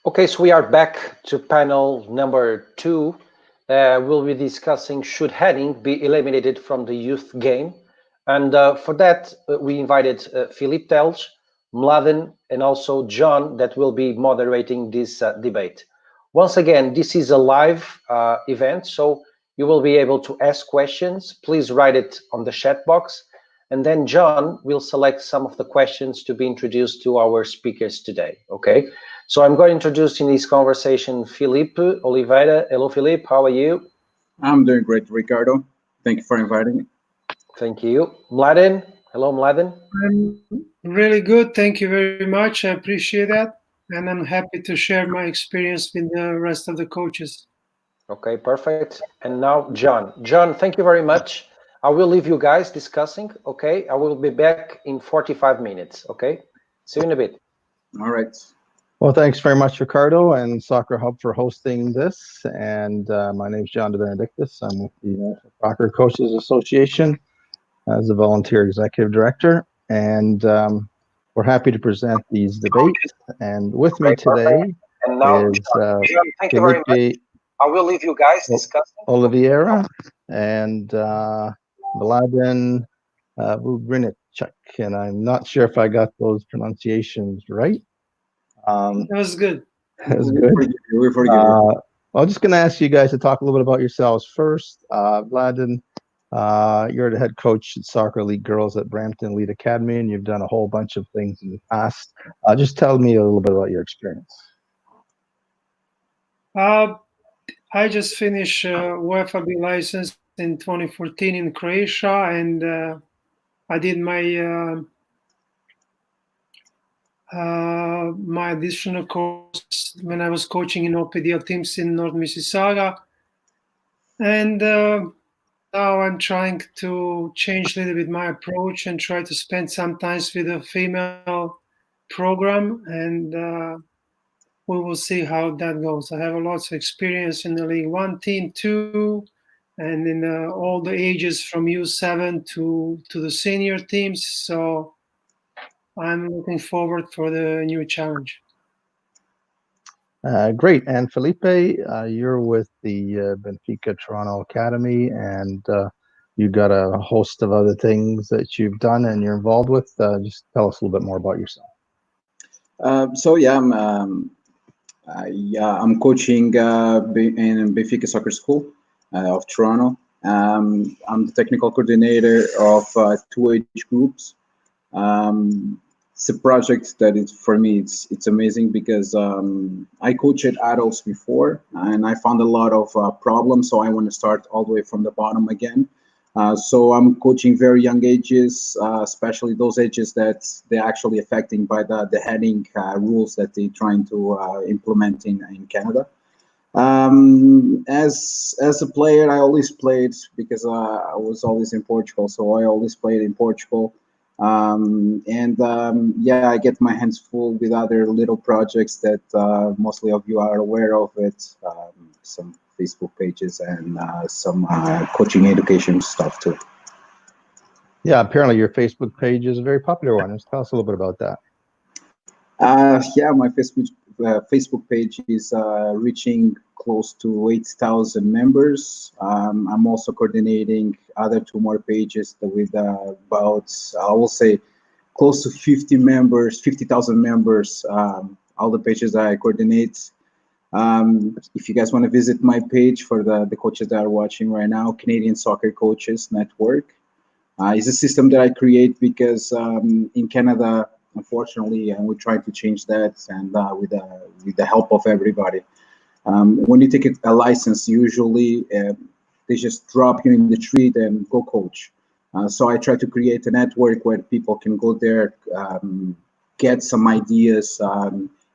Okay, so we are back to panel number 2. We'll be discussing should heading be eliminated from the youth game. And for that, we invited Philippe Telge, Mladen, and also John that will be moderating this debate. Once again, this is a live event, so you will be able to ask questions. Please write it on the chat box. And then John will select some of the questions to be introduced to our speakers today, okay? So I'm going to introduce in this conversation Felipe Oliveira. Hello, Felipe. How are you? I'm doing great, Ricardo. Thank you for inviting me. Thank you. Mladen. Hello, Mladen. I'm really good. Thank you very much. I appreciate that. And I'm happy to share my experience with the rest of the coaches. Okay, perfect. And now, John. John, thank you very much. I will leave you guys discussing, okay? I will be back in 45 minutes, okay? See you in a bit. All right. Well, thanks very much, Ricardo and Soccer Hub for hosting this. And my name is John De Benedictis. I'm with the National Soccer Coaches Association as a volunteer executive director. And we're happy to present these debates. And with me today and now, is John, thank you very much. Felipe I will leave you guys discussing. Oliveira and Mladen Vugrinchuk. And I'm not sure if I got those pronunciations right. That was good. That was good. We forgive you. I'm just going to ask you guys to talk a little bit about yourselves first. Mladen, you're the head coach at Soccer League Girls at Brampton Elite Academy, and you've done a whole bunch of things in the past. Just tell me a little bit about your experience. I just finished UEFA B license in 2014 in Croatia, and I did my my additional course when I was coaching in OPDL teams in North Mississauga. And now I'm trying to change a little bit my approach and try to spend some time with a female program, and we will see how that goes. I have a lot of experience in the League One, Team 2, and in all the ages from U7 to the senior teams. So I'm looking forward for the new challenge. Great. And Felipe, you're with the Benfica Toronto Academy, and you've got a host of other things that you've done and you're involved with. Just tell us a little bit more about yourself. I'm coaching in Benfica Soccer School of Toronto. I'm the technical coordinator of 2 age groups. It's a project that is, for me, it's amazing because I coached adults before and I found a lot of problems. So I want to start all the way from the bottom again. So I'm coaching very young ages, especially those ages that they're actually affecting by the heading rules that they're trying to implement in Canada. As a player, I always played because I was always in Portugal. So I always played in Portugal. I get my hands full with other little projects that mostly of you are aware of it, some Facebook pages and some coaching education stuff too. Yeah, apparently your Facebook page is a very popular one. Just tell us a little bit about that. My Facebook page is reaching close to 8,000 members. I'm also coordinating other 2 more pages with about, I will say, close to 50,000 members. All the pages I coordinate. If you guys want to visit my page for the coaches that are watching right now, Canadian Soccer Coaches Network. It's a system that I create because in Canada, unfortunately, and we're trying to change that, and with the help of everybody. When you take a license, usually they just drop you in the street and go coach. So I try to create a network where people can go there, get some ideas,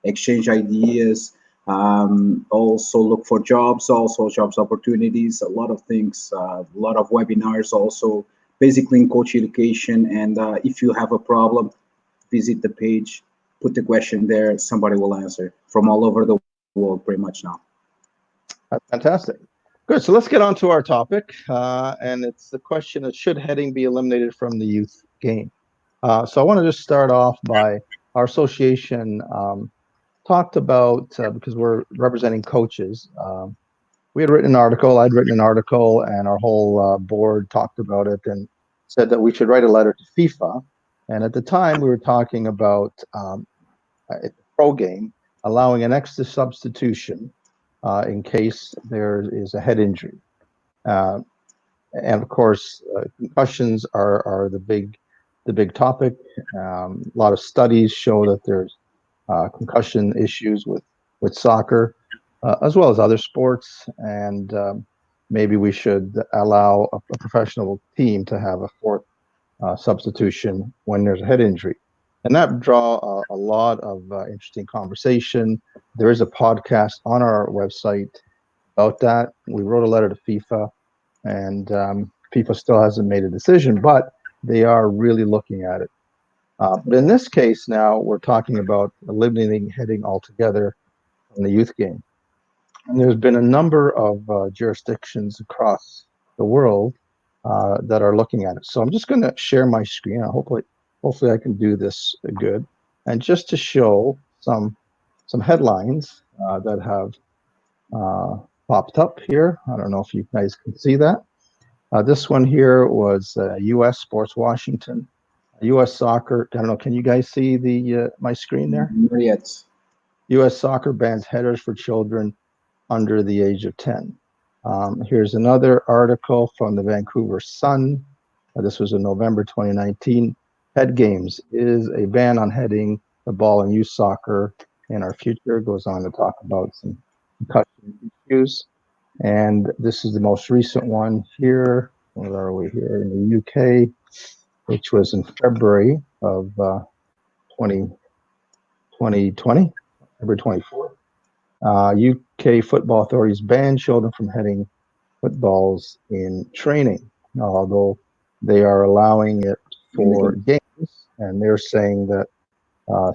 exchange ideas, also look for jobs, also jobs opportunities, a lot of things, a lot of webinars also, basically in coach education. And if you have a problem, visit the page, put the question there, somebody will answer from all over the world pretty much now. That's fantastic. Good. So let's get on to our topic. And it's the question of should heading be eliminated from the youth game? So I want to just start off by our association talked about, because we're representing coaches, we had written an article, I'd written an article, and our whole board talked about it and said that we should write a letter to FIFA. And at the time, we were talking about a pro game, allowing an extra substitution in case there is a head injury. And of course, concussions are the big topic. A lot of studies show that there's concussion issues with soccer, as well as other sports, and maybe we should allow a professional team to have a fourth substitution when there's a head injury. And that draw a lot of interesting conversation. There is a podcast on our website about that. We wrote a letter to FIFA, and FIFA still hasn't made a decision, but they are really looking at it. But in this case now, we're talking about eliminating heading altogether from the youth game. And there's been a number of jurisdictions across the world that are looking at it. So I'm just going to share my screen. Hopefully I can do this good. And just to show some headlines that have popped up here. I don't know if you guys can see that. This one here was U.S. Sports Washington. U.S. Soccer, I don't know, can you guys see the my screen there? Not yet. U.S. Soccer bans headers for children under the age of 10. Here's another article from the Vancouver Sun. This was in November 2019. Head games is a ban on heading the ball in youth soccer in our future. Goes on to talk about some concussion issues. And this is the most recent one here. Where are we here? In the UK, which was in February of 2020, February 24th. UK football authorities ban children from heading footballs in training, although they are allowing it for games. And they're saying that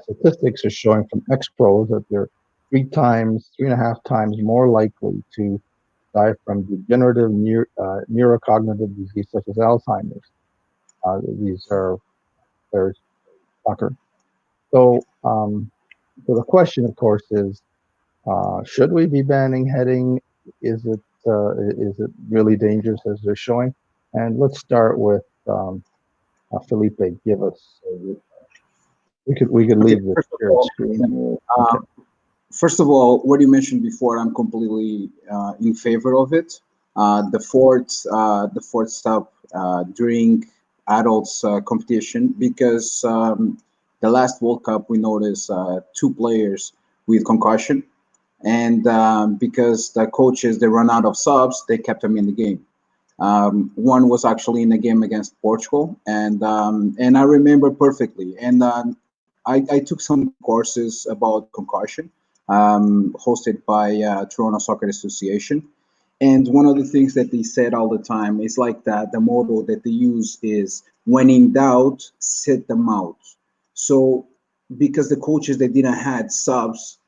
statistics are showing from ex-pros that they're 3.5 times more likely to die from degenerative neurocognitive disease such as Alzheimer's. These are their soccer. So the question, of course, is should we be banning heading? Is it really dangerous as they're showing? And let's start with Felipe. Give us. We could leave the shared screen. First of all, what you mentioned before, I'm completely in favor of it. The fourth step during adults competition, because the last World Cup we noticed 2 players with concussion, and because the coaches, they run out of subs, they kept them in the game. One was actually in the game against Portugal, and I remember perfectly. And I took some courses about concussion, hosted by Toronto Soccer Association. And one of the things that they said all the time is like that. The motto that they use is, when in doubt, sit them out. So because the coaches, they didn't had subs,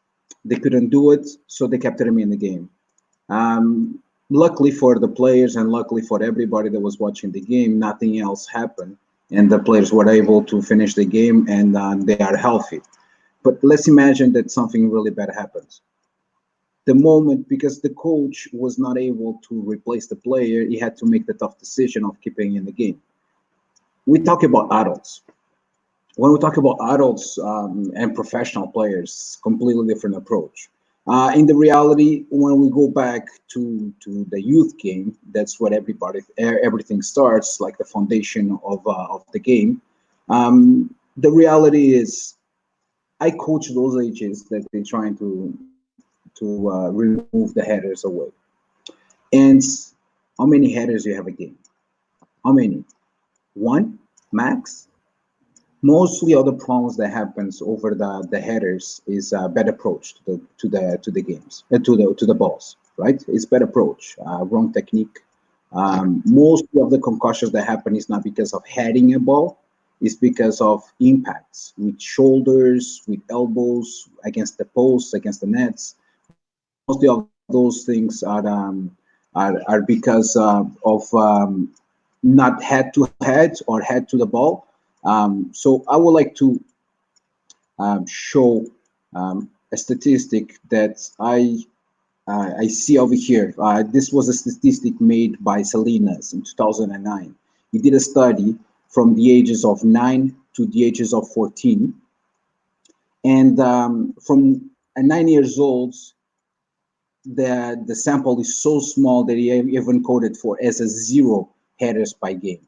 they couldn't do it, so they kept them in the game. Luckily for the players and luckily for everybody that was watching the game, nothing else happened, and the players were able to finish the game, and they are healthy. But let's imagine that something really bad happens. The moment, because the coach was not able to replace the player, he had to make the tough decision of keeping in the game. We talk about adults. When we talk about adults and professional players, completely different approach. In the reality, when we go back to the youth game, that's what everything starts, like the foundation of the game. The reality is, I coach those ages that they're trying to remove the headers away. And how many headers do you have a game? How many? 1 max? Mostly all the problems that happens over the headers is bad approach to the games, to the balls, right? It's bad approach, wrong technique. Mostly of the concussions that happen is not because of heading a ball, it's because of impacts with shoulders, with elbows, against the posts, against the nets. Mostly of those things are because of not head to head or head to the ball. So I would like to show a statistic that I see over here. This was a statistic made by Salinas in 2009. He did a study from the ages of 9 to the ages of 14. And from 9 years old, the sample is so small that he even coded for as a 0 headers by game.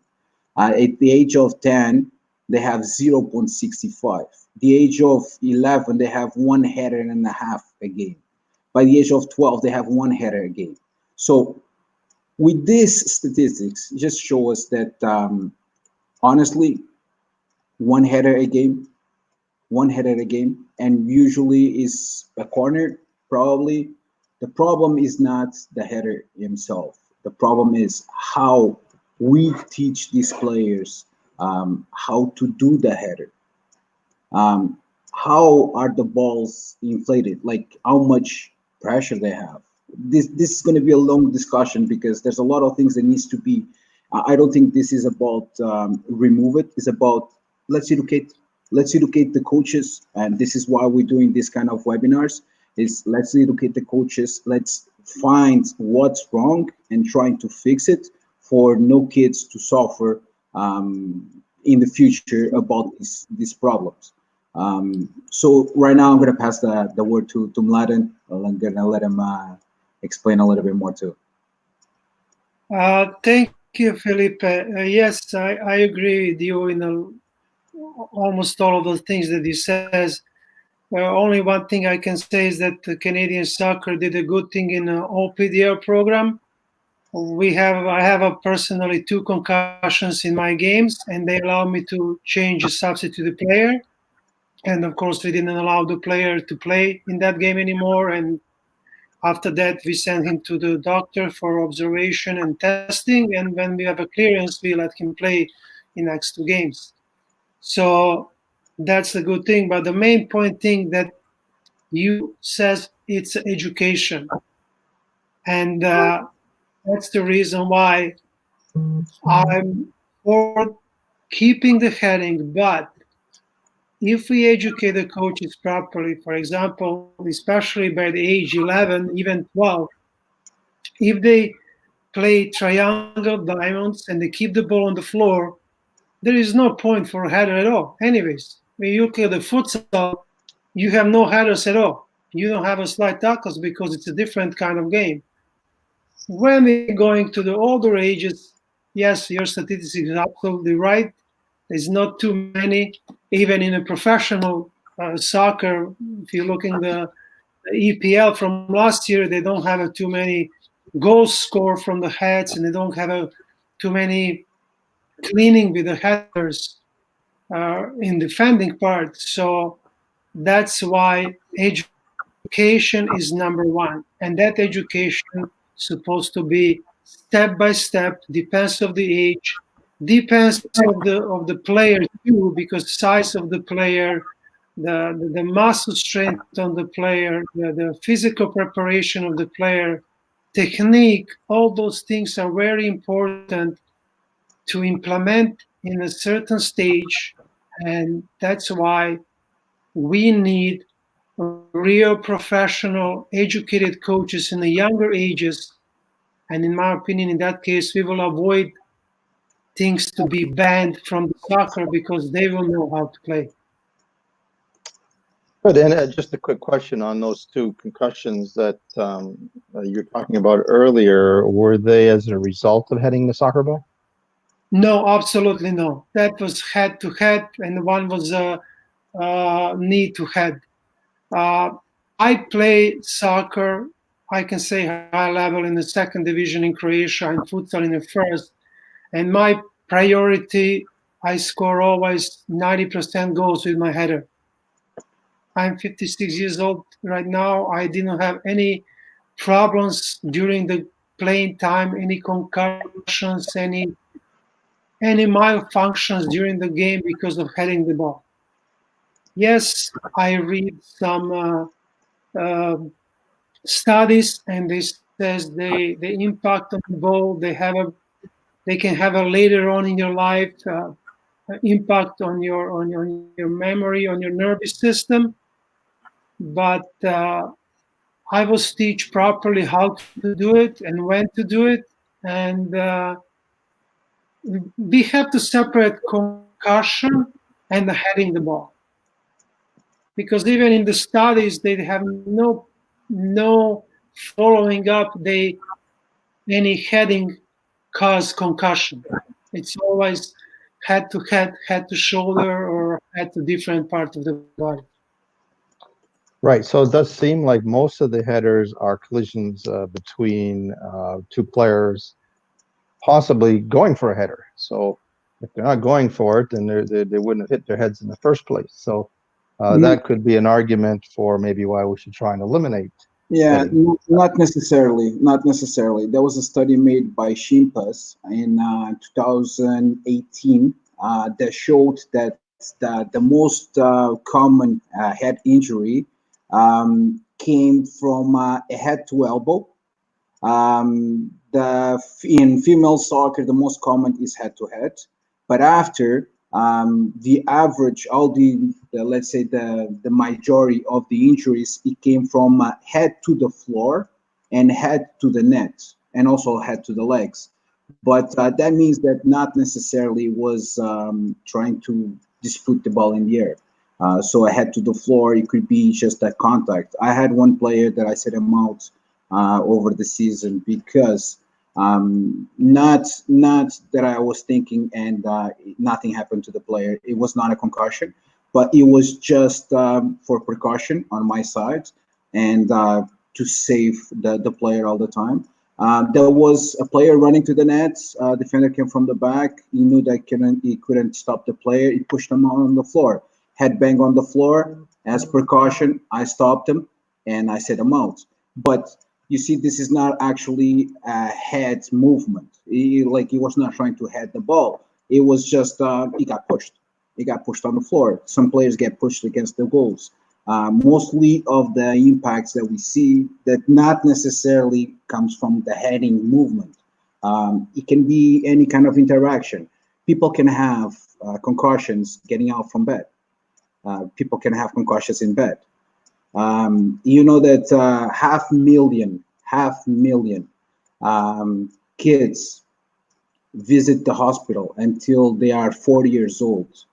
At the age of 10, they have 0.65. The age of 11, they have 1 header and a half a game. By the age of 12, they have 1 header a game. So with these statistics, just show us that honestly, 1 header a game, 1 header a game, and usually is a corner, probably. The problem is not the header himself. The problem is how we teach these players how to do the header. How are the balls inflated? Like how much pressure they have. This is going to be a long discussion because there's a lot of things that needs to be. I don't think this is about remove it. It's about let's educate the coaches, and this is why we're doing this kind of webinars. Is let's educate the coaches. Let's find what's wrong and trying to fix it for no kids to suffer in the future about these problems. So right now I'm going to pass the word to Mladen. I'm going to let him explain a little bit more too. Thank you, Felipe. Yes, I agree with you in almost all of the things that you says. Only one thing I can say is that the Canadian soccer did a good thing in the OPDR program. I have personally 2 concussions in my games, and they allow me to change a substitute player. And of course, we didn't allow the player to play in that game anymore. And after that, we sent him to the doctor for observation and testing. And when we have a clearance, we let him play in next 2 games. So that's a good thing. But the main point thing that you says it's education. And that's the reason why I'm for keeping the heading. But if we educate the coaches properly, for example, especially by the age 11, even 12, if they play triangle diamonds and they keep the ball on the floor, there is no point for a header at all. Anyways, when you play the futsal, you have no headers at all. You don't have a slide tackles because it's a different kind of game. When we're going to the older ages, yes, your statistics is absolutely right. There's not too many, even in a professional soccer. If you're looking the EPL from last year, they don't have too many goals scored from the heads, and they don't have too many cleaning with the headers in defending part. So that's why education is number 1, and that education supposed to be step by step, depends of the age, depends of the player too, because size of the player, the muscle strength on the player, the physical preparation of the player, technique, all those things are very important to implement in a certain stage. And that's why we need real professional educated coaches in the younger ages. And in my opinion, in that case, we will avoid things to be banned from the soccer because they will know how to play. Good. And just a quick question on those 2 concussions that you're talking about earlier. Were they as a result of heading the soccer ball? No, absolutely no. That was head to head, and one was knee to head. I play soccer, I can say high level in the 2nd division in Croatia and futsal in the 1st. And my priority, I score always 90% goals with my header. I'm 56 years old right now. I didn't have any problems during the playing time, any concussions, any malfunctions during the game because of heading the ball. Yes, I read some studies, and they says the impact on the ball they can have a later on in your life impact on your memory, on your nervous system. but I was teach properly how to do it and when to do it, and we have to separate concussion and heading the ball, because even in the studies they have no following up any heading cause concussion. It's always head to head, head to shoulder, or head to different part of the body. Right. So it does seem like most of the headers are collisions between two players, possibly going for a header. So if they're not going for it, then they wouldn't have hit their heads in the first place. So that could be an argument for maybe why we should try and eliminate. Yeah, heading. not necessarily. Not necessarily. There was a study made by Shimpas in 2018 that showed that the most common head injury came from a head to elbow. In female soccer, the most common is head to head, but after the average, all the let's say the majority of the injuries, it came from head to the floor and head to the net, and also head to the legs. But that means that not necessarily was trying to dispute the ball in the air. So I head to the floor, it could be just that contact. I had one player that I set him out over the season because not that I was thinking and nothing happened to the player. It was not a concussion, but it was just for precaution on my side and to save the player all the time. There was a player running to the net. Defender came from the back. He knew that he couldn't stop the player. He pushed him on the floor. Head bang on the floor. As precaution, I stopped him and I set him out. But you see, this is not actually a head movement. He was not trying to head the ball. It was just he got pushed. He got pushed on the floor. Some players get pushed against the goals. Mostly of the impacts that we see that not necessarily comes from the heading movement. It can be any kind of interaction. People can have concussions getting out from bed. People can have concussions in bed. You know that 500,000 kids visit the hospital until they are 40 years old.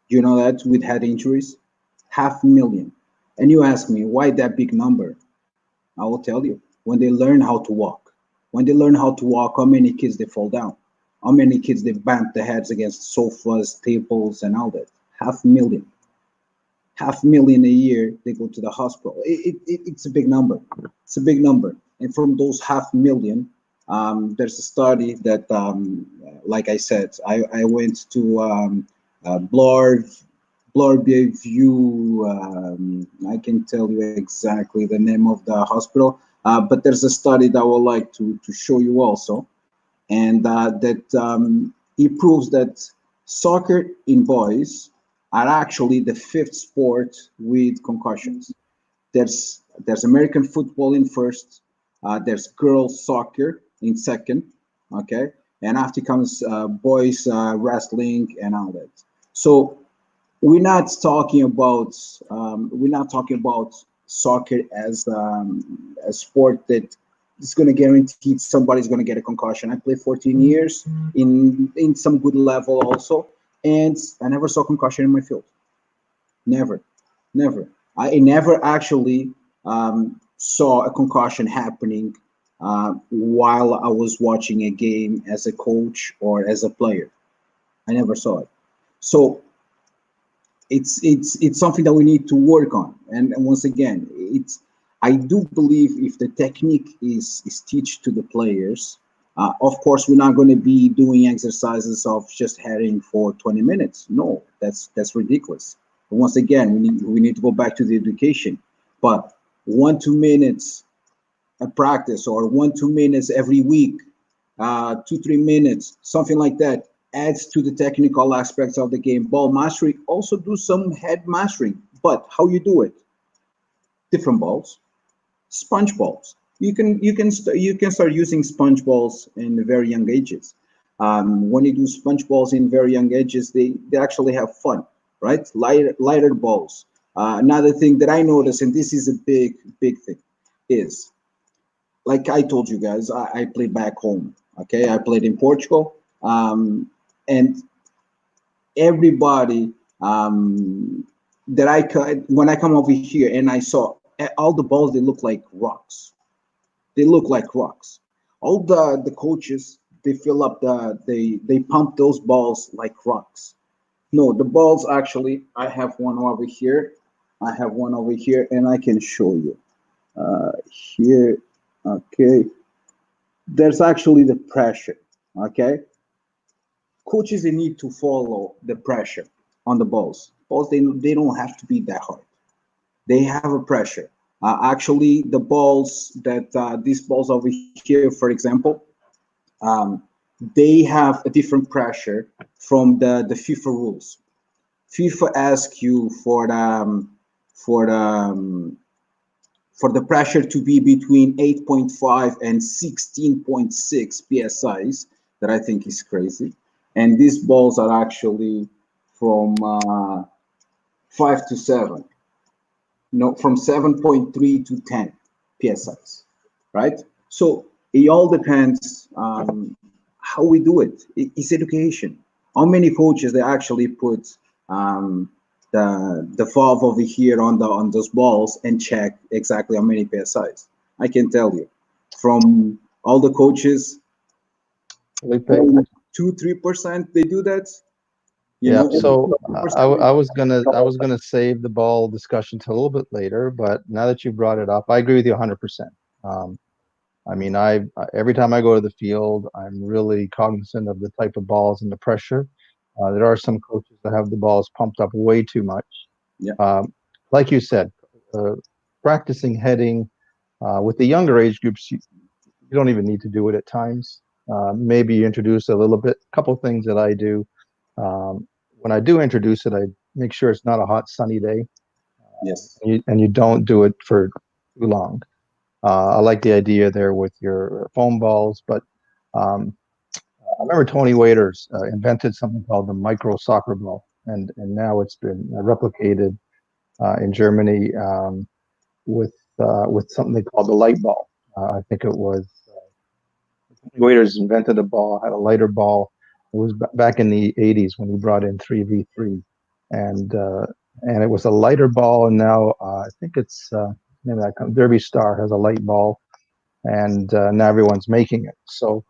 You know that, with head injuries? 500,000. And you ask me, why that big number? I will tell you, when they learn how to walk. When they learn how to walk, how many kids they fall down? How many kids they bump their heads against sofas, tables, and all that? 500,000. 500,000 a year, they go to the hospital. It's a big number. It's a big number. And from those 500,000, there's a study that, like I said, I went to View. I can tell you exactly the name of the hospital, but there's a study that I would like to show you also, and that it proves that soccer in boys are actually the fifth sport with concussions. There's American football in first, there's girls soccer in second, okay, and after comes boys wrestling and all that. So we're not talking about soccer as a sport that is going to guarantee somebody's going to get a concussion. I played 14 years in some good level also, and I never saw concussion in my field. Never. I never actually saw a concussion happening while I was watching a game as a coach or as a player. I never saw it. So it's something that we need to work on. And once again, I do believe if the technique is teach to the players, of course, we're not going to be doing exercises of just heading for 20 minutes. No, that's ridiculous. But once again, we need to go back to the education. But 1-2 minutes a practice, or 1-2 minutes every week, 2-3 minutes, something like that, adds to the technical aspects of the game. Ball mastery, also do some head mastering. But how you do it? Different balls, sponge balls. You can start using sponge balls in very young ages. When you do sponge balls in very young ages, they actually have fun, right? Lighter balls. Another thing that I noticed, and this is a big thing, is like I told you guys, I played back home. Okay, I played in Portugal, and everybody that when I come over here and I saw all the balls, they look like rocks. They look like rocks. All the coaches, they fill up they pump those balls like rocks. No, the balls actually, I have one over here. I have one over here, and I can show you. Here, okay. There's actually the pressure, okay? Coaches, they need to follow the pressure on the balls. Balls, they don't have to be that hard. They have a pressure. Actually, the balls that, these balls over here, for example, um, they have a different pressure from the FIFA rules. FIFA asks you for the for the pressure to be between 8.5 and 16.6 psi's, that I think is crazy. And these balls are actually from 5 to 7, no, from 7.3 to 10 psi's, right? So it all depends how we do it. It's education. How many coaches they actually put the valve over here on those balls and check exactly how many psi's? I can tell you, from all the coaches, 2-3% they do that. You Yeah, know, so I 2%. was gonna save the ball discussion to a little bit later, but now that you brought it up, I agree with you 100%. I mean, every time I go to the field, I'm really cognizant of the type of balls and the pressure. There are some coaches that have the balls pumped up way too much. Yeah. Like you said, practicing heading with the younger age groups, you don't even need to do it at times. Maybe you introduce a little bit. A couple things that I do. When I do introduce it, I make sure it's not a hot sunny day. Yes. And you don't do it for too long. I like the idea there with your foam balls, but I remember Tony Waiters invented something called the micro soccer ball, and now it's been replicated in Germany with something they call the light ball. I think it was Tony Waiters invented a ball, had a lighter ball. It was back in the 80s when he brought in 3v3, and it was a lighter ball, and now I think it's maybe Derby Star has a light ball, and now everyone's making it. So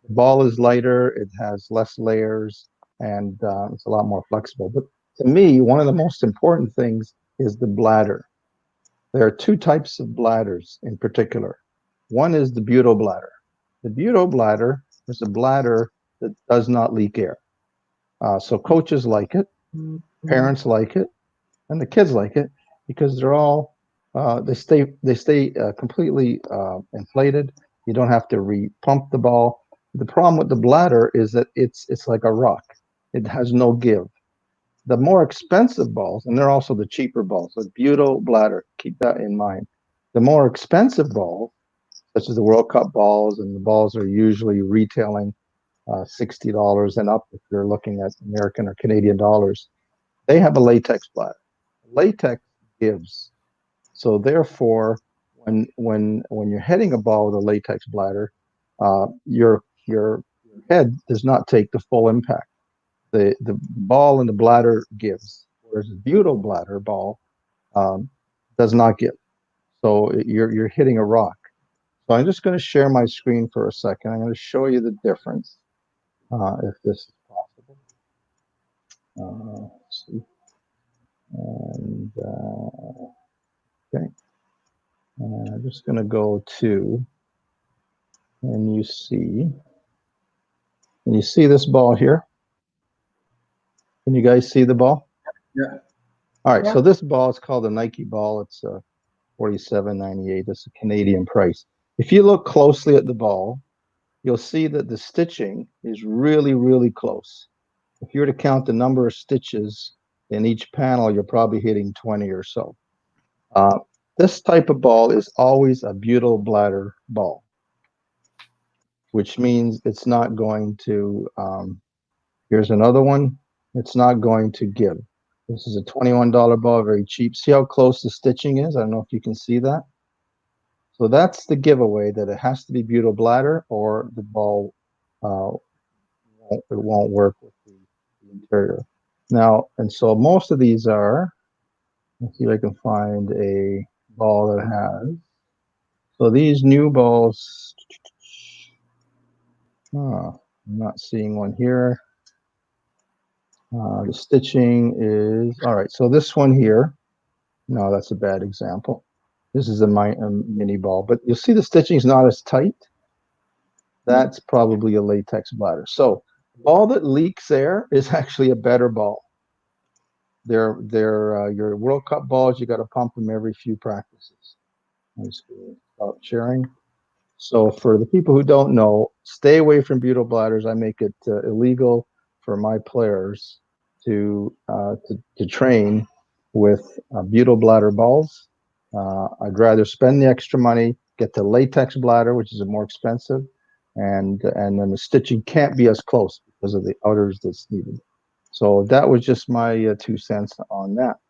the ball is lighter, it has less layers, and it's a lot more flexible. But to me, one of the most important things is the bladder. There are two types of bladders in particular. One is the buto bladder. The buto bladder is a bladder that does not leak air. So coaches like it, parents like it, and the kids like it because they're all they stay completely inflated. You don't have to repump the ball. The problem with the bladder is that it's like a rock. It has no give. The more expensive balls, and they're also the cheaper balls, the buto bladder, keep that in mind. The more expensive balls, such as the World Cup balls, and the balls are usually retailing $60 and up if you're looking at American or Canadian dollars. They have a latex bladder. Latex gives. So therefore, when you're heading a ball with a latex bladder, your head does not take the full impact. The ball in the bladder gives, whereas the buto bladder ball does not give. So you're hitting a rock. So I'm just going to share my screen for a second. I'm going to show you the difference, if this is possible. Let's see. And okay, I'm just going to go to, and you see this ball here. Can you guys see the ball? Yeah. All right. Yeah. So this ball is called a Nike ball. It's $47.98. That's a Canadian price. If you look closely at the ball, you'll see that the stitching is really, really close. If you were to count the number of stitches in each panel, you're probably hitting 20 or so. This type of ball is always a buto bladder ball, which means it's not going to, here's another one, it's not going to give. This is a $21 ball, very cheap. See how close the stitching is? I don't know if you can see that. So that's the giveaway, that it has to be butyl bladder or the ball it won't work with the interior. Now, and so most of these are, let's see if I can find a ball that has. So these new balls, I'm not seeing one here. The stitching is, all right, so this one here, no, that's a bad example. This is a mini ball, but you'll see the stitching is not as tight. That's probably a latex bladder. So the ball that leaks air is actually a better ball. They're your World Cup balls, you got to pump them every few practices. I'm just going to stop sharing. So for the people who don't know, stay away from butyl bladders. I make it illegal for my players to train with butyl bladder balls. I'd rather spend the extra money, get the latex bladder, which is more expensive, and then the stitching can't be as close because of the outers that's needed. So that was just my 2 cents on that.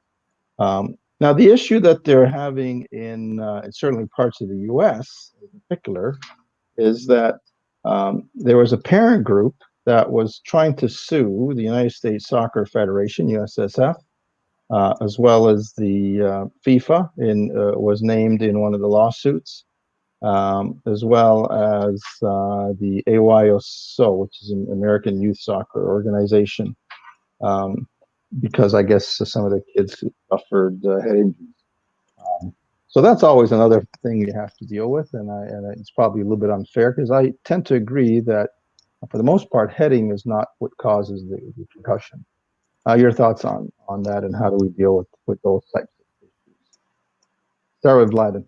Now, the issue that they're having in certainly parts of the U.S. in particular is that there was a parent group that was trying to sue the United States Soccer Federation, USSF, as well as the FIFA was named in one of the lawsuits, as well as the AYSO, which is an American Youth Soccer Organization, because I guess some of the kids suffered head injuries. So that's always another thing you have to deal with, and it's probably a little bit unfair because I tend to agree that for the most part, heading is not what causes the concussion. Your thoughts on that, and how do we deal with those types of issues? Start with Vladen.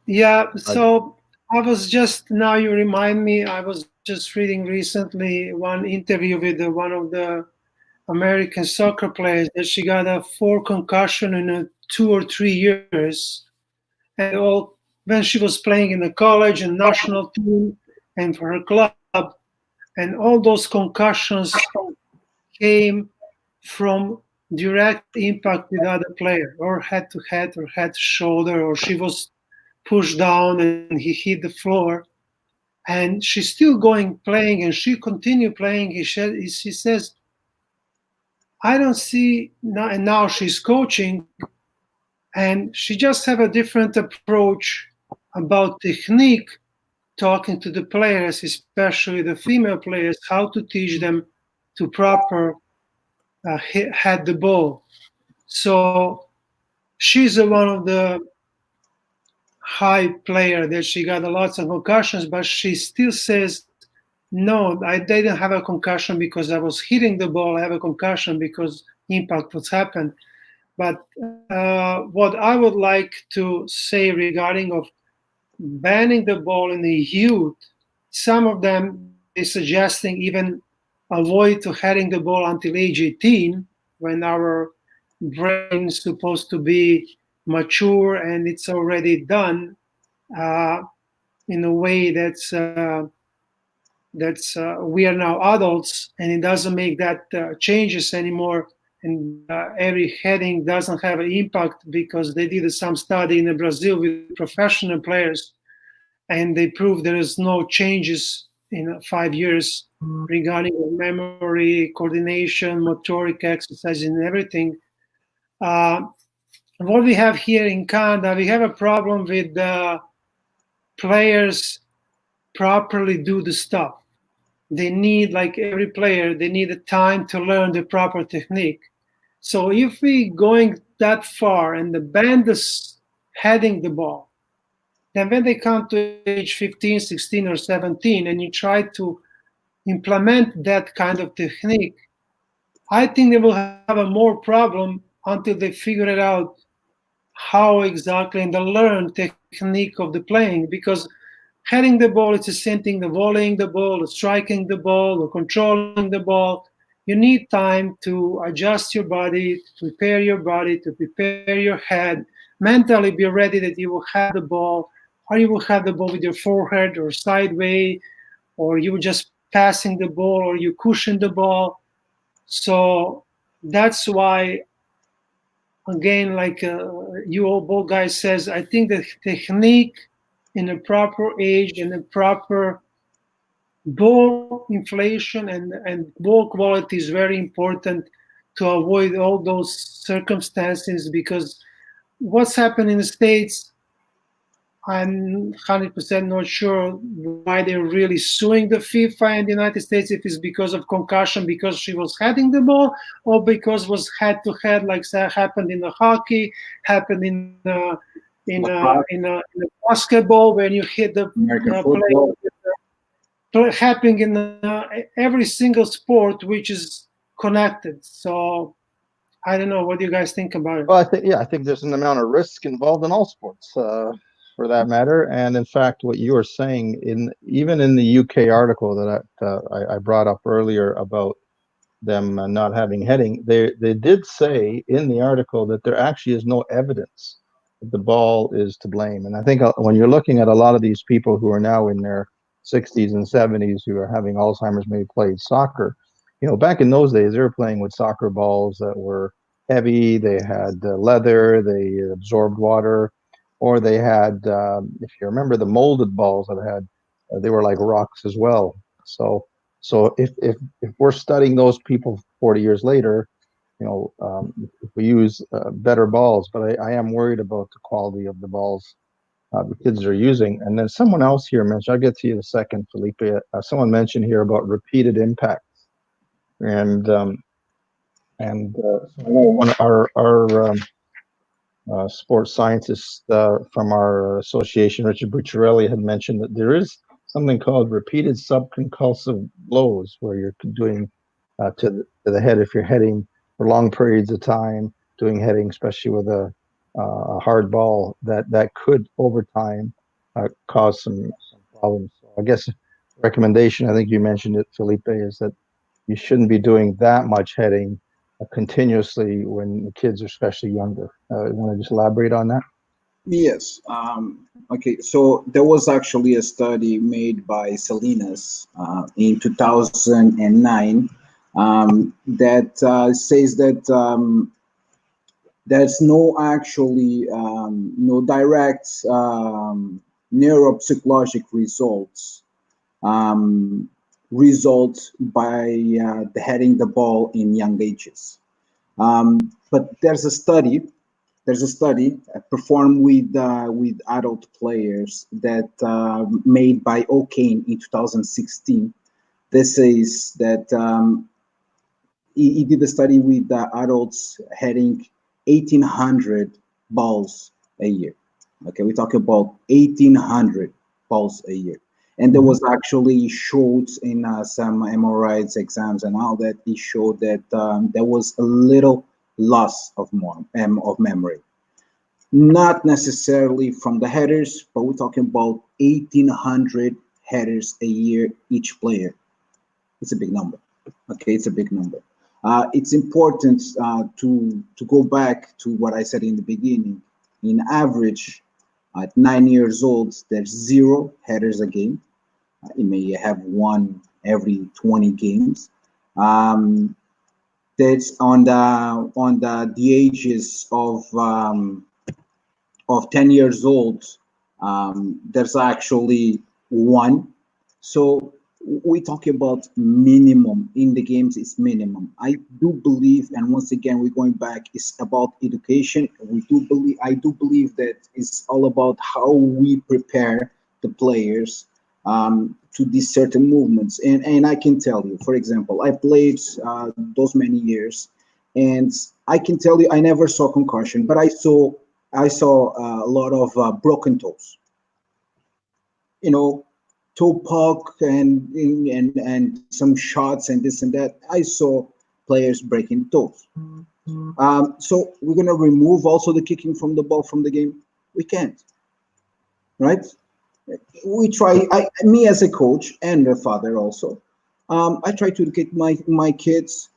Yeah, so I was just, now you remind me, I was just reading recently one interview with one of the American soccer players that she got a 4 concussion in 2 or 3 years, and all when she was playing in the college and national team and for her club, and all those concussions came from direct impact with other player, or head to head, or head to shoulder, or she was pushed down and he hit the floor. And she's still going playing, and she continued playing. She says, I don't see now, and now she's coaching, and she just have a different approach about technique, talking to the players, especially the female players, how to teach them to proper head the ball. So she's one of the high player that she got lots of concussions, but she still says, no, I didn't have a concussion because I was hitting the ball. I have a concussion because impact was happened. But what I would like to say regarding of banning the ball in the youth, some of them is suggesting even avoid to heading the ball until age 18, when our brain is supposed to be mature and it's already done in a way that's we are now adults, and it doesn't make that changes anymore, and every heading doesn't have an impact, because they did some study in Brazil with professional players, and they proved there is no changes in 5 years regarding memory, coordination, motoric exercise, and everything. What we have here in Canada, we have a problem with players properly do the stuff. They need, like every player, they need a time to learn the proper technique. So if we going that far and the band is heading the ball, then when they come to age 15, 16, or 17, and you try to implement that kind of technique, I think they will have a more problem until they figure it out how exactly, and the learn technique of the playing, because heading the ball, it's the same thing, the volleying the ball, the striking the ball, or controlling the ball. You need time to adjust your body, to prepare your body, to prepare your head, mentally be ready that you will have the ball, or you will have the ball with your forehead or sideways, or you just passing the ball, or you cushion the ball. So that's why again, like you all both guys says, I think the technique in a proper age and a proper ball inflation and ball quality is very important to avoid all those circumstances, because what's happened in the States, I'm 100% not sure why they're really suing the FIFA in the United States, if it's because of concussion, because she was heading the ball, or because it was head to head, like that happened in the hockey, happened in basketball when you hit the American football. happening in every single sport which is connected. So I don't know. What do you guys think about it? Well, I think there's an amount of risk involved in all sports, for that matter. And in fact, what you were saying even in the UK article that I brought up earlier about them not having heading, they did say in the article that there actually is no evidence that the ball is to blame. And I think when you're looking at a lot of these people who are now in their 60s and 70s who are having Alzheimer's, maybe played soccer, back in those days, they were playing with soccer balls that were heavy. They had leather, they absorbed water, or they had, if you remember, the molded balls that had, they were like rocks as well. So if we're studying those people 40 years later, if we use better balls, but I am worried about the quality of the balls the kids are using. And then someone else here mentioned, I'll get to you in a second, Felipe. Someone mentioned here about repeated impacts, and so I know one of our sports scientist from our association, Richard Bucciarelli, had mentioned that there is something called repeated subconcussive blows, where you're doing to the head if you're heading for long periods of time, doing heading, especially with a hard ball, that could over time cause some problems. So I guess recommendation, I think you mentioned it, Felipe, is that you shouldn't be doing that much heading continuously when the kids are especially younger. You want to just elaborate on that? Yes. Okay. So there was actually a study made by Salinas in 2009 that says that there's no direct neuropsychologic results by the heading the ball in young ages. But there's a study performed with adult players that made by O'Kane in 2016. This says that he did a study with adults heading 1,800 balls a year. Okay, we talk about 1,800 balls a year. And there was actually showed in some MRIs exams and all that, he showed that there was a little loss of memory. Not necessarily from the headers, but we're talking about 1,800 headers a year each player. It's a big number. Okay, it's a big number. It's important to go back to what I said in the beginning. In average, at 9 years old, there's 0 headers a game. You may have one every 20 games. That's on the ages of 10 years old. There's actually 1. So we talk about minimum in the games. Is minimum. I do believe, and once again we're going back, it's about education. I do believe that it's all about how we prepare the players to these certain movements. And I can tell you, for example, I played those many years, and I can tell you I never saw concussion, but I saw a lot of broken toes. Toe puck and some shots and this and that. I saw players breaking toes. So we're gonna remove also the kicking from the ball from the game. We can't, right? We try. Me as a coach and a father also, I try to educate my kids.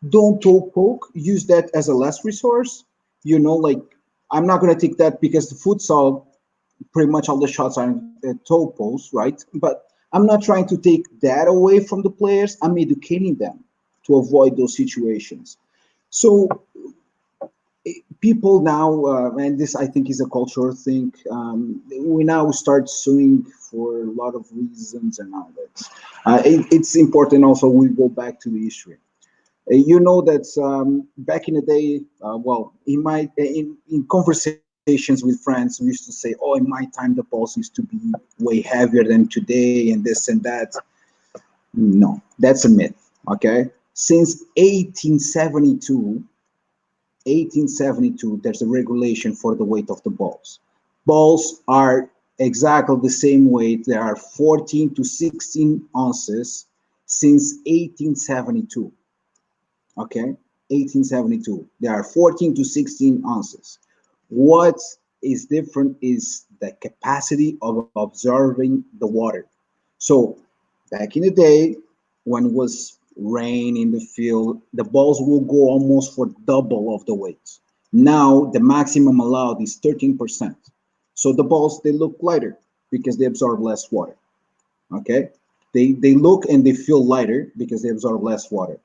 Don't toe poke. Use that as a last resource. Like I'm not gonna take that because the futsal, pretty much all the shots are toe posts, right? But I'm not trying to take that away from the players. I'm educating them to avoid those situations. So people now, and this I think is a cultural thing, we now start suing for a lot of reasons and all that. It's important also we go back to the history. You know that back in the day, well, in conversations with friends, we used to say, "Oh, in my time, the balls used to be way heavier than today, and this and that." No, that's a myth. Okay, since 1872, there's a regulation for the weight of the balls. Balls are exactly the same weight. They are 14 to 16 ounces since 1872. Okay, 1872. They are 14 to 16 ounces. What is different is the capacity of absorbing the water. So back in the day, when it was rain in the field, the balls will go almost for double of the weight. Now the maximum allowed is 13%. So the balls, they look lighter because they absorb less water. Okay, they look and they feel lighter because they absorb less water.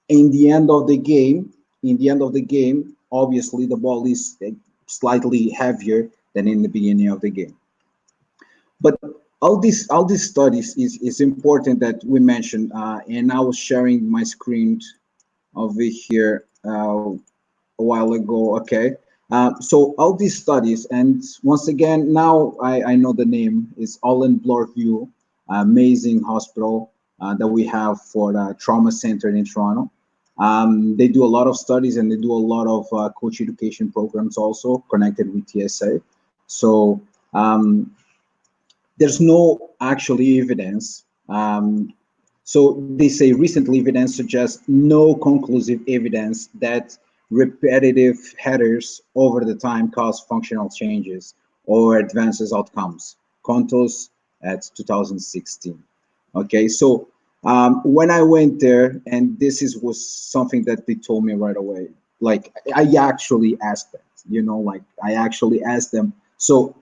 In the end of the game, obviously the ball is slightly heavier than in the beginning of the game. But all these studies is important that we mentioned, and I was sharing my screen over here a while ago. Okay, so all these studies, and once again, now I know the name is Allen Bloorview, amazing hospital that we have for the trauma center in Toronto. They do a lot of studies and they do a lot of coach education programs also connected with TSA. So there's no actually evidence. So they say recently evidence suggests no conclusive evidence that repetitive headers over the time cause functional changes or advances outcomes. Contos at 2016. Okay, so when I went there, and was something that they told me right away. Like I actually asked them, I actually asked them. So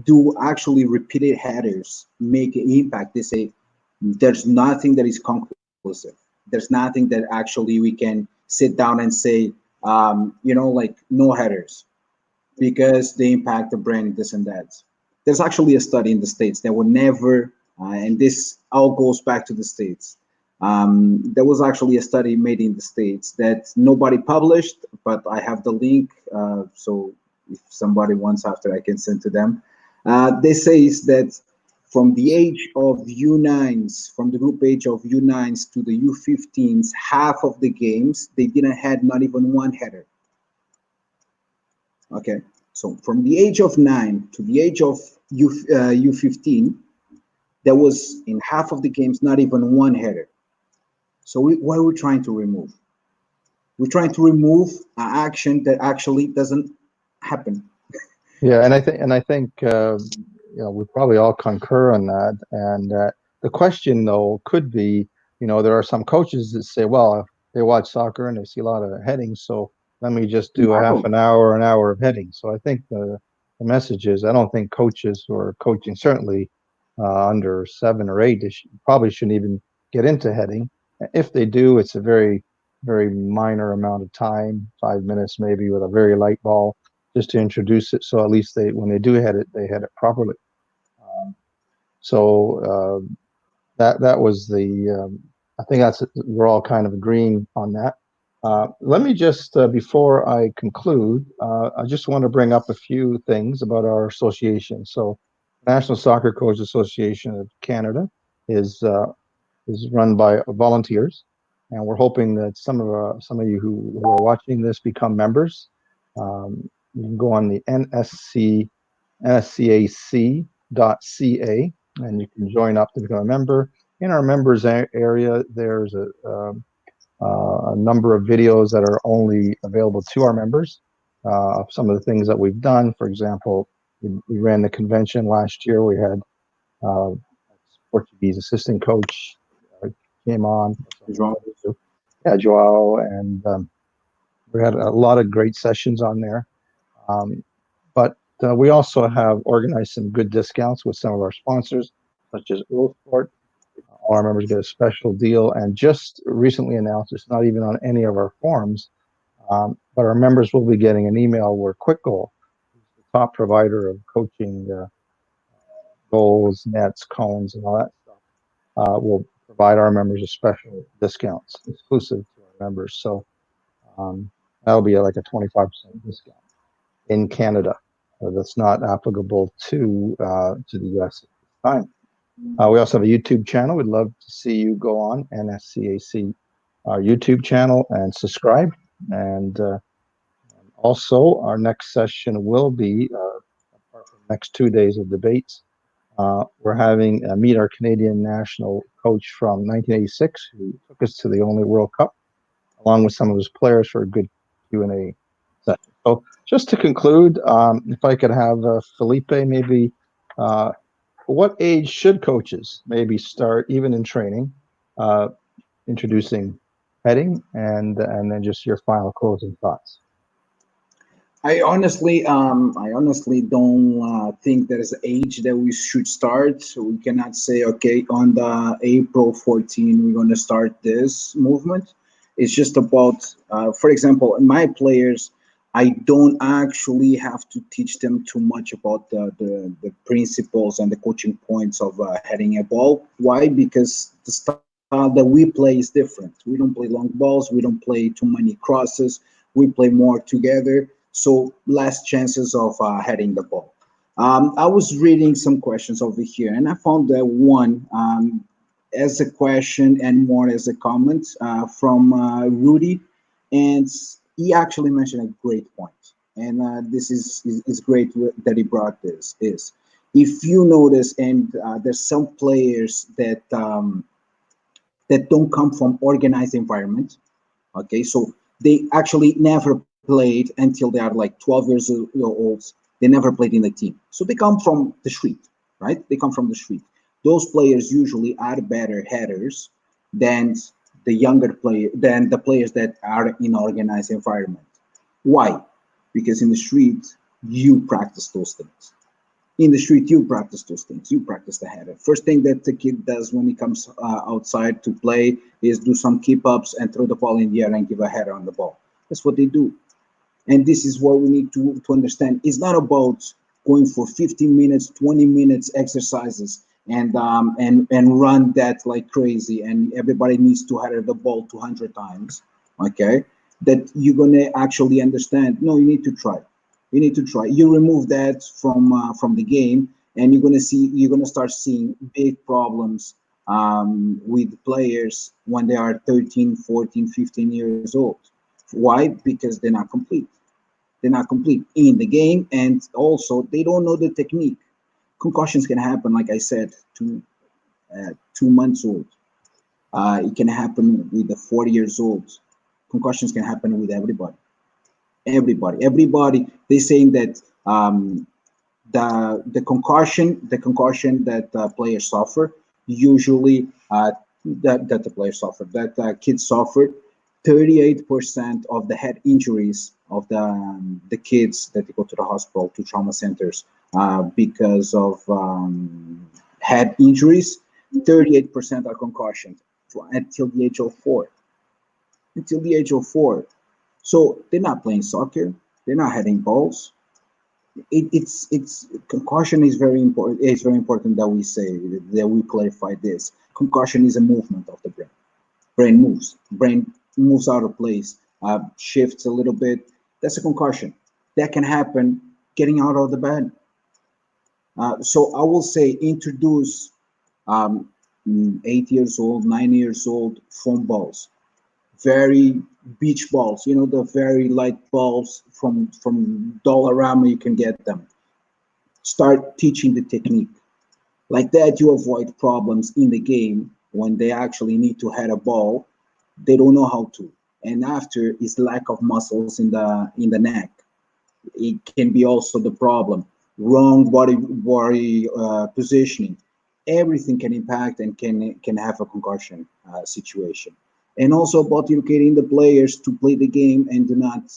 do actually repeated headers make an impact? They say there's nothing that is conclusive. There's nothing that actually we can sit down and say, like no headers because they impact the brain, this and that. There's actually a study in the States that would never, and this all goes back to the States. There was actually a study made in the States that nobody published, but I have the link. So if somebody wants after, I can send to them. They say is that from the age of U9s, from the group age of U9s to the U15s, half of the games, they didn't have not even one header. Okay, so from the age of 9 to the age of U15, there was in half of the games not even one header. So what are we trying to remove? We're trying to remove an action that actually doesn't happen. Yeah, and I think we probably all concur on that. And the question though could be, there are some coaches that say, well, they watch soccer and they see a lot of headings, so let me just do a half an hour of heading. So I think the message is, I don't think coaches who are coaching, certainly under 7 or 8, they probably shouldn't even get into heading. If they do, it's a very, very minor amount of time, 5 minutes maybe, with a very light ball, just to introduce it. So at least when they do head it, they head it properly. That was the, I think we're all kind of agreeing on that. Let me just, before I conclude, I just want to bring up a few things about our association. So National Soccer Coaches Association of Canada is run by volunteers, and we're hoping that some of you who are watching this become members. You can go on the NSCAC.ca and you can join up to become a member. In our members area, there's a number of videos that are only available to our members. Some of the things that we've done, for example, we ran the convention last year. We had Portuguese assistant coach came on. Yeah, Joao, and we had a lot of great sessions on there. But we also have organized some good discounts with some of our sponsors, such as Eurosport. All our members get a special deal, and just recently announced, it's not even on any of our forums, But our members will be getting an email where Quick Goal, the top provider of coaching goals, nets, cones, and all that stuff, will provide our members a special discounts exclusive to our members. So that'll be like a 25% discount in Canada. That's not applicable to the US at this time. We also have a YouTube channel. We'd love to see you go on NSCAC, our YouTube channel, and subscribe. And also, our next session will be, apart from the next 2 days of debates, we're having meet our Canadian national coach from 1986, who took us to the only World Cup, along with some of his players for a good Q&A session. So just to conclude, if I could have Felipe, maybe what age should coaches maybe start, even in training, introducing heading, and then just your final closing thoughts. I honestly don't think there is an age that we should start. So we cannot say, okay, on the April 14, we're going to start this movement. It's just about, for example, my players, I don't actually have to teach them too much about the principles and the coaching points of heading a ball. Why? Because the style that we play is different. We don't play long balls. We don't play too many crosses. We play more together. So less chances of heading the ball. I was reading some questions over here, and I found that one as a question and more as a comment from Rudy, and he actually mentioned a great point. And this is great that he brought this. Is if you notice, and there's some players that that don't come from organized environment. Okay, so they actually never played until they are like 12 years old. They never played in a team. So they come from the street, right? They come from the street. Those players usually are better headers than the younger player, than the players that are in organized environment. Why? Because in the street, you practice those things. In the street, you practice those things. You practice the header. First thing that the kid does when he comes outside to play is do some keep-ups and throw the ball in the air and give a header on the ball. That's what they do. And this is what we need to understand. It's not about going for 15 minutes, 20 minutes exercises and run that like crazy, and everybody needs to header the ball 200 times, okay? That you're going to actually understand, no, you need to try. You need to try. You remove that from the game, and you're going to start seeing big problems with players when they are 13, 14, 15 years old. Why? Because they're not complete. They're not complete in the game, and also they don't know the technique. Concussions can happen, like I said, to 2 months old. It can happen with the 40 years old. Concussions can happen with everybody. Everybody. They're saying that the concussion that players suffer usually that kids suffer. 38% of the head injuries of the kids that they go to the hospital, to trauma centers because of head injuries, 38% are concussions until the age of 4. Until the age of 4. So they're not playing soccer. They're not heading balls. It's concussion is very important. It's very important that we say that we clarify this. Concussion is a movement of the brain. Brain moves out of place, shifts a little bit. That's a concussion. That can happen getting out of the bed. So I will say introduce 8 years old, 9 years old foam balls, very beach balls. You know, the very light balls from Dollarama. You can get them. Start teaching the technique. Like that, you avoid problems in the game when they actually need to head a ball. They don't know how to, and after is lack of muscles in the neck. It can be also the problem. Wrong body positioning. Everything can impact and can have a concussion situation. And also about educating the players to play the game and do not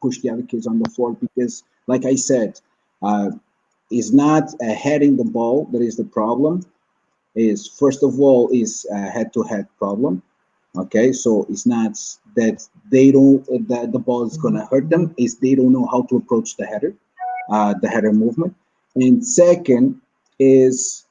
push the other kids on the floor, because, like I said, it's not heading the ball that is the problem. Is first of all is a head-to-head problem. Okay, so it's not that they don't that the ball is gonna hurt them. Is they don't know how to approach the header movement. And second is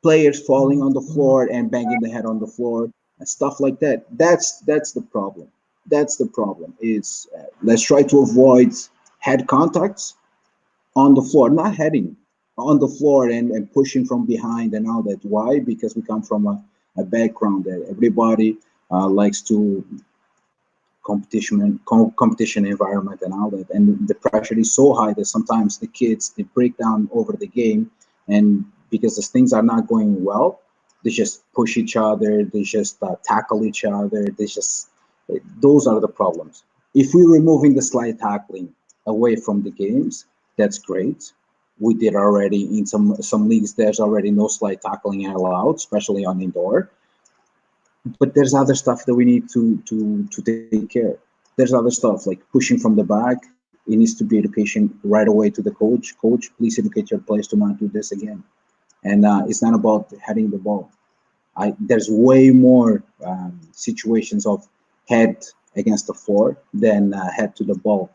players falling on the floor and banging the head on the floor and stuff like that. That's the problem. That's the problem. Is let's try to avoid head contacts on the floor, not heading on the floor and pushing from behind and all that. Why? Because we come from a background that everybody likes to competition environment and all that, and the pressure is so high that sometimes the kids they break down over the game, and because the things are not going well, they just push each other, they just tackle each other, they just those are the problems. If we're removing the slide tackling away from the games, that's great. We did already in some leagues. There's already no slide tackling allowed, especially on indoor. But there's other stuff that we need to take care. There's other stuff like pushing from the back. It needs to be education right away to the coach. Coach, please educate your players to not do this again. And it's not about heading the ball. There's way more situations of head against the floor than head to the ball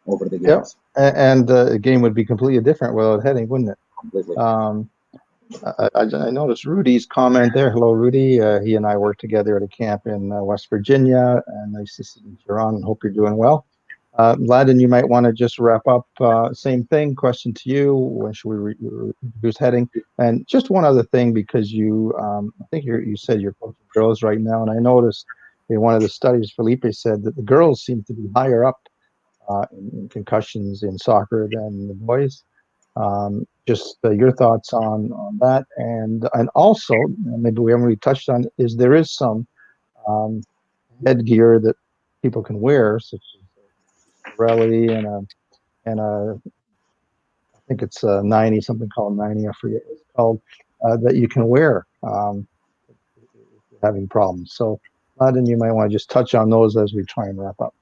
over the games. Yep. And the game would be completely different without heading, wouldn't it? Completely. I noticed Rudy's comment there. Hello, Rudy. He and I worked together at a camp in West Virginia. Nice to see you on. Hope you're doing well. Ladin, you might want to just wrap up. Same thing. Question to you. When should we introduce heading? And just one other thing, because I think you said you're coaching girls right now, and I noticed in one of the studies, Felipe said that the girls seem to be higher up in concussions in soccer than the boys. Just your thoughts on that, and also maybe we haven't really touched on is there is some headgear that people can wear, such as rally and a I think it's a 90, something called 90, I forget what it's called, that you can wear if you're having problems. So, Ladin, you might want to just touch on those as we try and wrap up.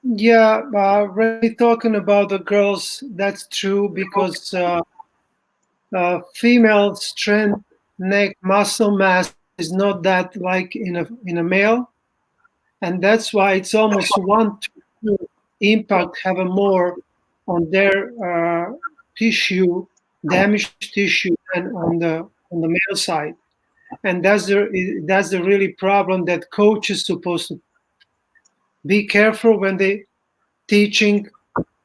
Yeah, really talking about the girls, that's true because female strength, neck, muscle mass is not that like in a male, and that's why it's almost 1-2 impact have a more on their tissue, damaged tissue, than on the male side, and that's the really problem that coach is supposed to be careful when they teaching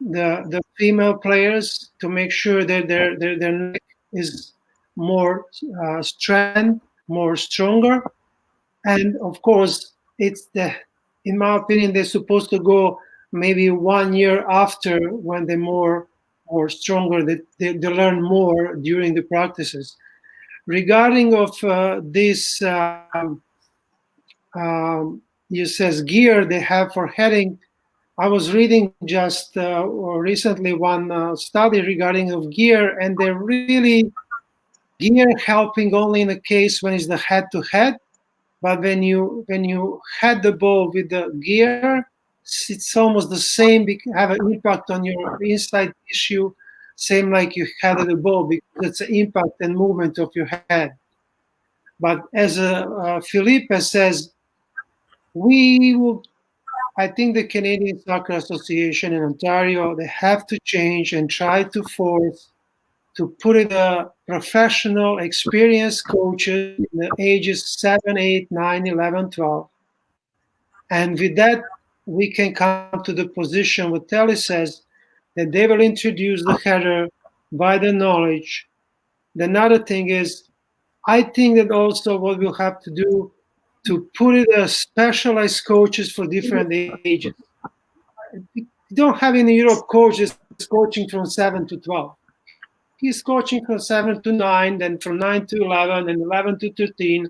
the female players to make sure that their neck is more strength, more stronger, and of course it's in my opinion they're supposed to go maybe 1 year after when they're more stronger, that they learn more during the practices. Regarding of this you says gear they have for heading, I was reading just recently one study regarding of gear, and they're really gear helping only in a case when it's the head-to-head. But when you head the ball with the gear, it's almost the same. Have an impact on your inside tissue, same like you headed the ball because it's an impact and movement of your head. But as Felipe says, we will. I think the Canadian Soccer Association in Ontario, they have to change and try to force to put it professional, experienced coaches in the ages 7, 8, 9, 11, 12. And with that, we can come to the position what Telly says, that they will introduce the header by the knowledge. The another thing is, I think that also what we'll have to do to put it as specialized coaches for different ages. You don't have in Europe coaches coaching from 7 to 12. He's coaching from 7 to 9, then from 9 to 11, and 11 to 13,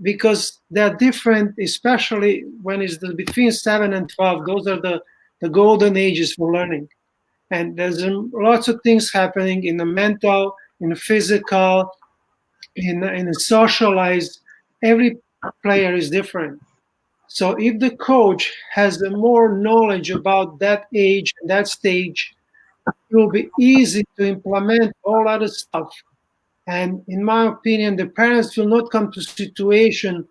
because they're different, especially when it's between 7 and 12. Those are the golden ages for learning. And there's lots of things happening in the mental, in the physical, in the socialized. Every player is different. So if the coach has the more knowledge about that age and that stage, it will be easy to implement all other stuff. And in my opinion, the parents will not come to situation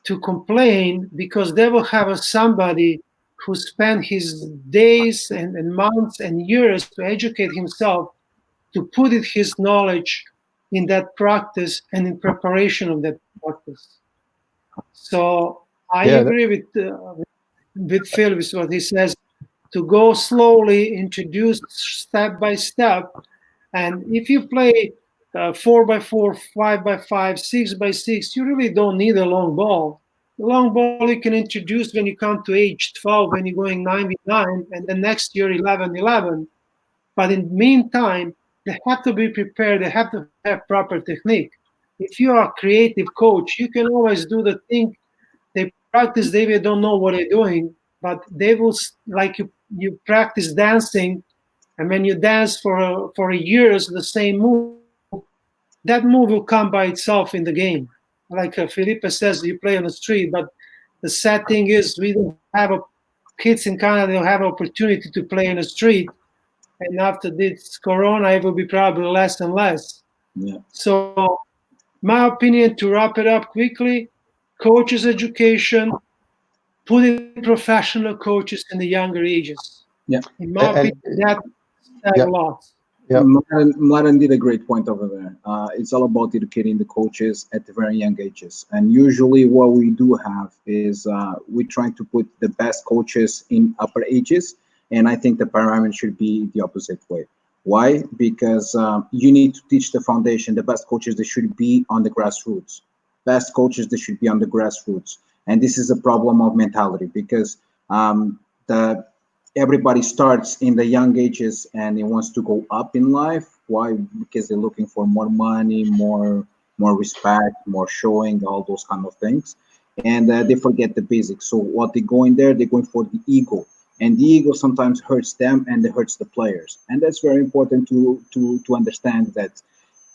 to complain because they will have somebody who spent his days and months and years to educate himself, to put his knowledge in that practice and in preparation of that practice. So I Yeah, agree with Phil with what he says, to go slowly, introduce step by step. And if you play 4x4, 5x5, 6x6, you really don't need a long ball. The long ball you can introduce when you come to age 12, when you're going 9v9, and then next year 11-11. But in the meantime, they have to be prepared. They have to have proper technique. If you are a creative coach, you can always do the thing they practice. They don't know what they're doing, but they will, like you practice dancing, and when you dance for a years the same move, that move will come by itself in the game. Like Felipe says, you play on the street, but the sad thing is we don't have kids in Canada don't have opportunity to play in the street, and after this Corona, it will be probably less and less. Yeah. So, my opinion, to wrap it up quickly, coaches education, putting professional coaches in the younger ages. Yeah. In my opinion, that says yeah. a lot. Yep. Mladen did a great point over there. It's all about educating the coaches at the very young ages. And usually what we do have is we're trying to put the best coaches in upper ages. And I think the pyramid should be the opposite way. Why? Because you need to teach the foundation. The best coaches, they should be on the grassroots. Best coaches, they should be on the grassroots. And this is a problem of mentality because the everybody starts in the young ages and it wants to go up in life. Why? Because they're looking for more money, more respect, more showing, all those kind of things, and they forget the basics. So what they go in there, they're going for the ego, and the ego sometimes hurts them and it hurts the players, and that's very important to understand that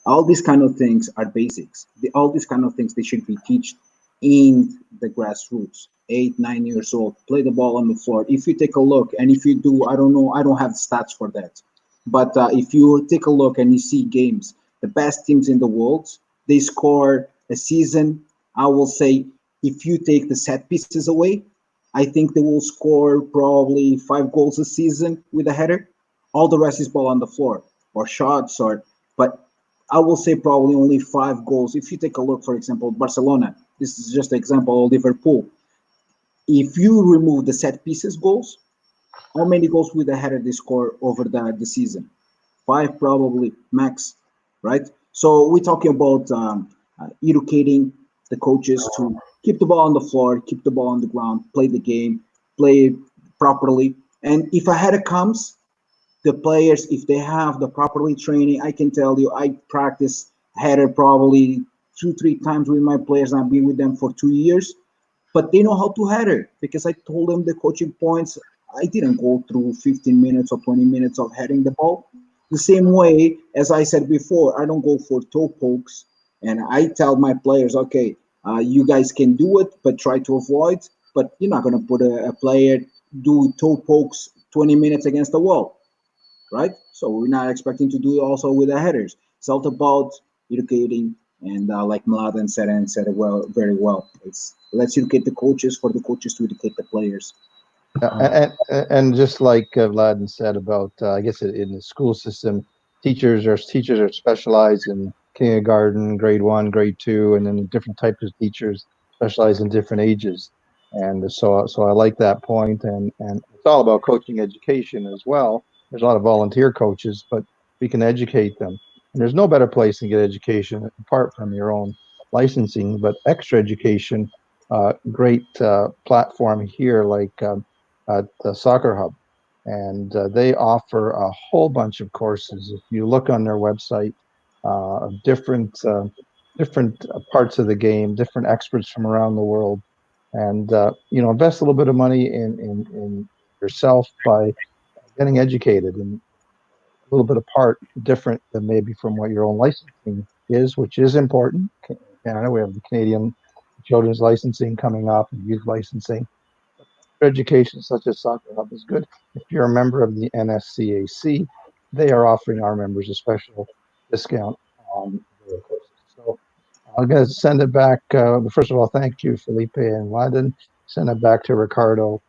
all these kind of things are basics. All these kind of things, they should be taught in the grassroots. 8, 9 years old, play the ball on the floor. If you take a look, and if you do, I don't know, I don't have stats for that, but if you take a look and you see games, the best teams in the world, they score a season, I will say, if you take the set pieces away, I think they will score probably 5 goals a season with a header. All the rest is ball on the floor or shots, or but I will say probably only 5 goals. If you take a look, for example, Barcelona, this is just an example, of Liverpool. If you remove the set pieces goals, how many goals with a header they score over the season? 5 probably max, right? So we're talking about educating the coaches to keep the ball on the floor, keep the ball on the ground, play the game, play properly. And if a header comes, the players, if they have the properly training, I can tell you, I practice header probably 2-3 times with my players. I've been with them for 2 years, but they know how to header because I told them the coaching points. I didn't go through 15 minutes or 20 minutes of heading the ball. The same way, as I said before, I don't go for toe pokes, and I tell my players, okay, you guys can do it, but try to avoid. But you're not going to put a player do toe pokes 20 minutes against the wall, right? So we're not expecting to do it also with the headers. It's all about educating, and like Mladen said and said it well, very well. It's let's educate the coaches for the coaches to educate the players. And just like Vladen said about, I guess in the school system, teachers are specialized in kindergarten, grade 1, grade 2, and then different types of teachers specialize in different ages. And so I like that point, and it's all about coaching education as well. There's a lot of volunteer coaches, but we can educate them. And there's no better place to get education apart from your own licensing, but extra education. Great platform here, like at the Soccer Hub, and they offer a whole bunch of courses. If you look on their website, of different parts of the game, different experts from around the world, and invest a little bit of money in yourself by getting educated, and a little bit apart, different than maybe from what your own licensing is, which is important. Canada, we have the Canadian children's licensing coming up and youth licensing. Education such as Soccer Hub is good. If you're a member of the NSCAC, they are offering our members a special discount on their courses. So I'm going to send it back. First of all, thank you, Felipe and Mladen. Send it back to Ricardo.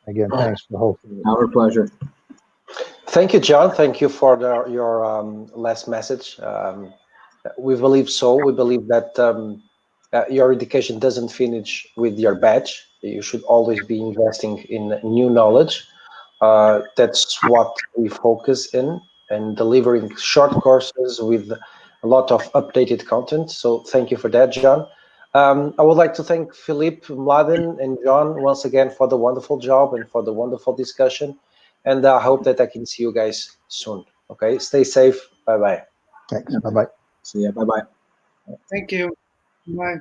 Again, thanks for hosting. Our pleasure. Thank you, John. Thank you for your last message. We believe so. We believe that your education doesn't finish with your badge. You should always be investing in new knowledge. That's what we focus in, and delivering short courses with a lot of updated content. So thank you for that, John. I would like to thank Philippe, Mladen, and John once again for the wonderful job and for the wonderful discussion. And I hope that I can see you guys soon. Okay, stay safe. Bye-bye. Thanks. Bye-bye. See ya. Bye-bye. Thank you. Bye.